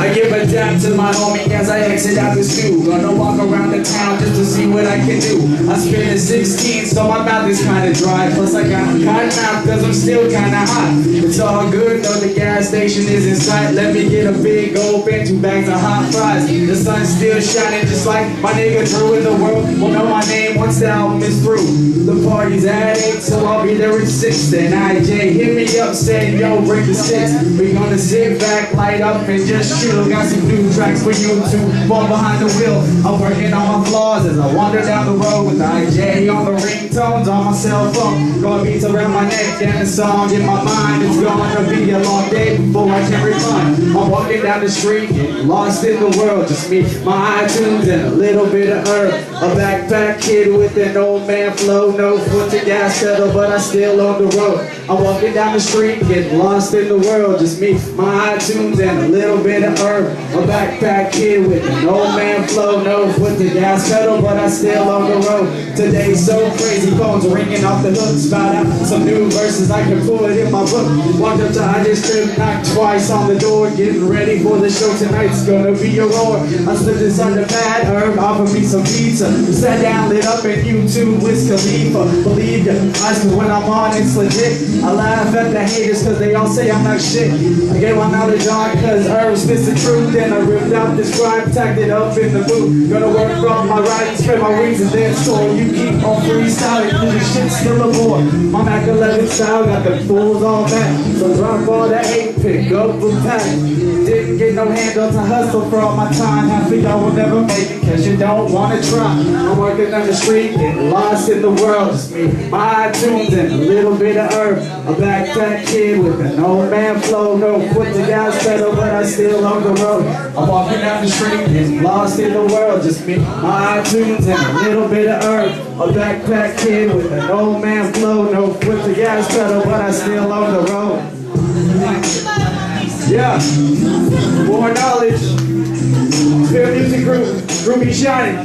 I give a dap to my homie as I exit out the stew. Gonna walk around the town just to see what I can do. I spit at 16, so my mouth is kinda dry. Plus I got a cotton mouth cause I'm still kinda hot. It's all good though, the gas station is in sight. Let me get a big old bin, 2 bags of hot fries. The sun's still shining just like my nigga Drew in the world. Will know my name once the album is through. The party's at 8, so I'll be there at 6. Then IJ hit me up saying, yo, break the 6. We gonna sit back, light up, and just chill. Got some new tracks for you to fall behind the wheel. I'm working on my flaws as I wander down the road with IJ on the ringtones on my cell phone. Going beats around my neck and the song in my mind. It's gonna be a long day before I can refund. I'm walking down the street, getting lost in the world. Just me, my iTunes, and a little bit of herb. A backpack kid with an old man flow. No foot to gas pedal, but I still on the road. I'm walking down the street, getting lost in the world. Just me, my iTunes, and a little bit of herb. A backpack kid with an old man flow. No foot to gas pedal, but I still on the road. Today's so crazy, phones ringing off the hook. Spout out some new verses, I can pull it in my book. Walked up to IJ's crib, knocked twice on the door. Getting ready for the show tonight's gonna be a roar. I slipped inside the bad herb, offered me some pizza. Sat down, lit up, and YouTube with Khalifa. Believe ya, I swear when I'm on, it's legit. I laugh at the haters cause they all say I'm not shit. I gave my knowledge on cause herb spits the truth. Then I ripped out this rhyme, tacked it up in the boot. Gonna work from my right, spread my wings and then soar. You keep on freestyling, cause the shit's still a bore. My Mac 11 style got the fools all back. So drop all the 8, pick up a pack. Didn't get no handle to hustle for all my time. Half of y'all will never make it cause you don't wanna try. I'm working on the street, getting lost in the world. Just me, my iTunes, and a little bit of herb. A backpack kid with an old man flow. No foot to gas pedal, but I still on the road. I'm walking down the street, getting lost in the world. Just me, my iTunes, and a little bit of herb. A backpack kid with an old man flow. No foot to gas pedal, but I still on the road. Yeah, more knowledge. Spirit Music Group, Groovy Shining.